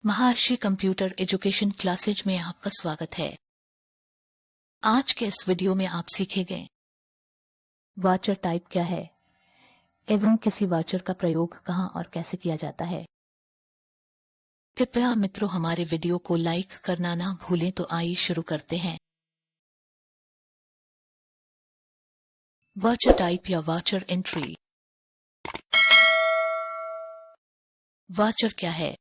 महर्षि computer education classes में आपका स्वागत है। आज के इस वीडियो में आप सीखेंगे वाचर टाइप क्या है एवं किसी वाचर का प्रयोग कहां और कैसे किया जाता है। कृपया मित्रों हमारे वीडियो को लाइक करना ना भूलें। तो आइए शुरू करते हैं। वाचर टाइप या वाचर एंट्री। वाचर क्या है?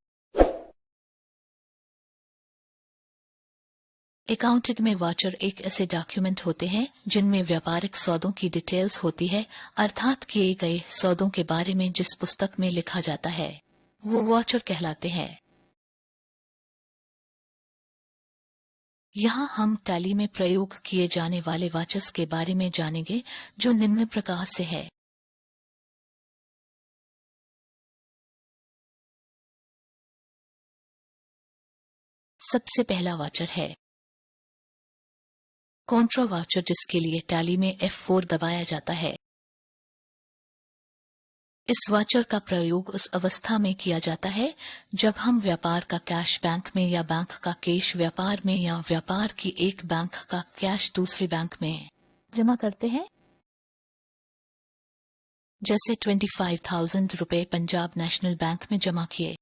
अकाउंटिंग में वाचर एक ऐसे डॉक्यूमेंट होते हैं जिनमें व्यापारिक सौदों की डिटेल्स होती है, अर्थात किए गए सौदों के बारे में जिस पुस्तक में लिखा जाता है वो वाचर कहलाते हैं। यहाँ हम टैली में प्रयोग किए जाने वाले वाचर्स के बारे में जानेंगे जो निम्न प्रकार से है। सबसे पहला वाचर है कॉन्ट्रा वाचर, जिसके लिए टैली में F4 दबाया जाता है। इस वाचर का प्रयोग उस अवस्था में किया जाता है जब हम व्यापार का कैश बैंक में या बैंक का कैश व्यापार में या व्यापार की एक बैंक का कैश दूसरे बैंक में जमा करते हैं। जैसे 25,000 रुपए पंजाब नेशनल बैंक में जमा किए।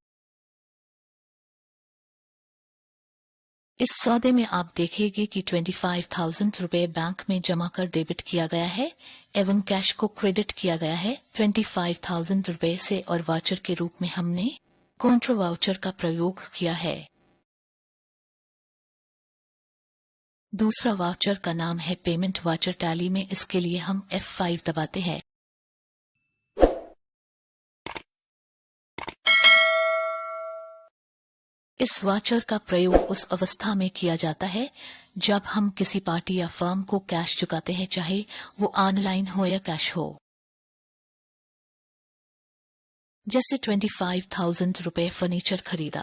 इस सौदे में आप देखेंगे कि 25,000 रुपए बैंक में जमा कर डेबिट किया गया है एवं कैश को क्रेडिट किया गया है 25,000 रुपए से, और वाचर के रूप में हमने कॉन्ट्रा वाउचर का प्रयोग किया है। दूसरा वाउचर का नाम है पेमेंट वाचर। टैली में इसके लिए हम F5 दबाते हैं। इस वाचर का प्रयोग उस अवस्था में किया जाता है जब हम किसी पार्टी या फर्म को कैश चुकाते हैं, चाहे वो ऑनलाइन हो या कैश हो। जैसे 25,000 रुपए फर्नीचर खरीदा।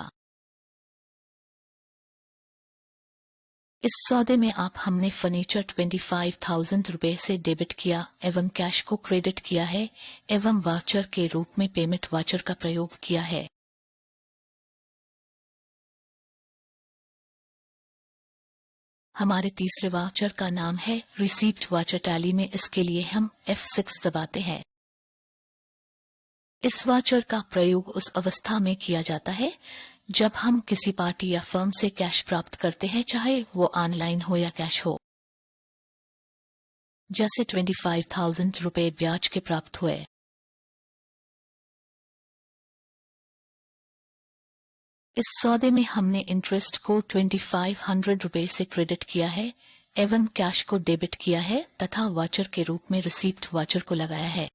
इस सौदे में आप हमने फर्नीचर 25,000 रुपए से डेबिट किया एवं कैश को क्रेडिट किया है एवं वाचर के रूप में पेमेंट वाचर का प्रयोग किया है। हमारे तीसरे वाचर का नाम है रिसीप्ट वाचर। टैली में इसके लिए हम F6 दबाते हैं। इस वाचर का प्रयोग उस अवस्था में किया जाता है जब हम किसी पार्टी या फर्म से कैश प्राप्त करते हैं, चाहे वो ऑनलाइन हो या कैश हो। जैसे 25,000 रुपए ब्याज के प्राप्त हुए। इस सौदे में हमने इंटरेस्ट को 2,500 रुपए से क्रेडिट किया है एवं कैश को डेबिट किया है तथा वाचर के रूप में रिसीप्ट वाचर को लगाया है।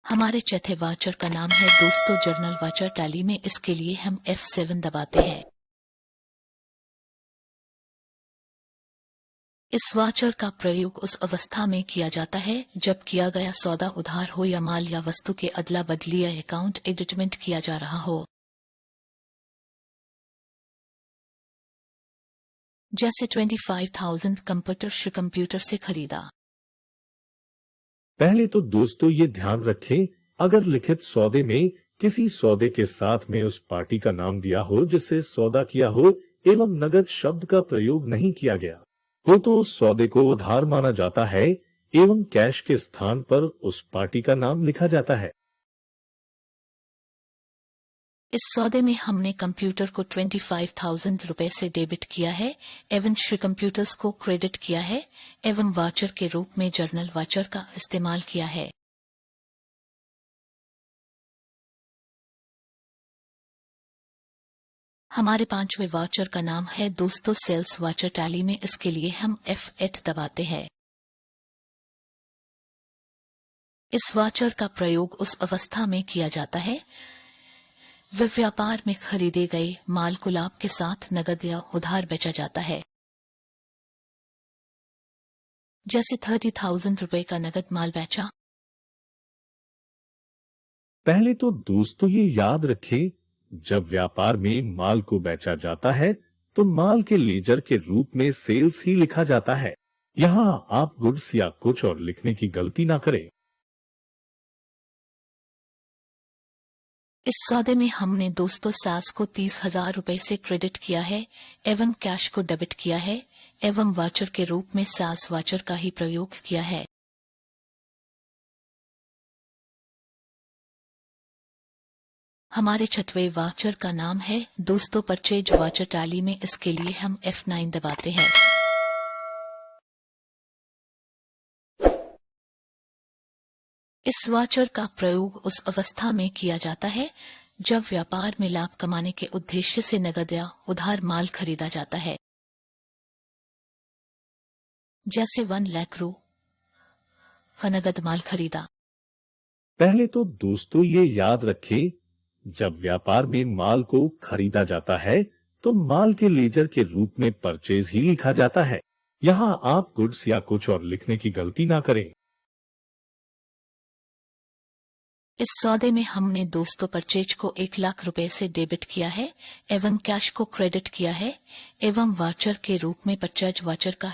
हमारे चौथे वाचर का नाम है दोस्तों जर्नल वाचर। टैली में इसके लिए हम F7 दबाते हैं। इस वाचर का प्रयोग उस अवस्था में किया जाता है जब किया गया सौदा उधार हो या माल या वस्तु के अदला बदली या अकाउंट एडिटमेंट किया जा रहा हो। जैसे 25,000 कंप्यूटर से खरीदा। पहले तो दोस्तों ये ध्यान रखें, अगर लिखित सौदे में किसी सौदे के साथ में उस पार्टी का नाम दिया हो जिससे सौदा किया हो एवं नगद शब्द का प्रयोग नहीं किया गया हो तो उस सौदे को उधार माना जाता है एवं कैश के स्थान पर उस पार्टी का नाम लिखा जाता है। इस सौदे में हमने कंप्यूटर को 25,000 रुपए से डेबिट किया है एवं श्री कंप्यूटर्स को क्रेडिट किया है एवं वाचर के रूप में जर्नल वाचर का इस्तेमाल किया है। हमारे पांचवें वाचर का नाम है दोस्तों सेल्स वाचर। टैली में इसके लिए हम F8 दबाते हैं। इस वाचर का प्रयोग उस अवस्था में किया जाता है वह व्यापार में खरीदे गए माल को लाभ के साथ नगद या उधार बेचा जाता है। जैसे 30,000 रुपए का नगद माल बेचा। पहले तो दोस्तों ये याद रखें, जब व्यापार में माल को बेचा जाता है तो माल के लेजर के रूप में सेल्स ही लिखा जाता है यहाँ आप गुड्स या कुछ और लिखने की गलती ना करें। इस सौदे में हमने दोस्तों सास को 30,000 रुपए से क्रेडिट किया है एवं कैश को डेबिट किया है एवं वाचर के रूप में सास वाचर का ही प्रयोग किया है। हमारे छठवें वाचर का नाम है दोस्तों परचेज वाचर टैली में, इसके लिए हम F9 दबाते हैं। इस वाचर का प्रयोग उस अवस्था में किया जाता है जब व्यापार में लाभ कमाने के उद्देश्य से नगद या उधार माल खरीदा जाता है, जैसे 1 लाख रू का नगद माल खरीदा। पहले तो दोस्तों ये याद रखें, जब व्यापार में माल को खरीदा जाता है तो माल के लेजर के रूप में परचेज ही लिखा जाता है। यहाँ आप गुड्स या कुछ और लिखने की गलती ना करें। इस सौदे में हमने दोस्तों परचेज को 1 लाख रुपए से डेबिट किया है एवं कैश को क्रेडिट किया है एवं वाचर के रूप में परचेज वाचर का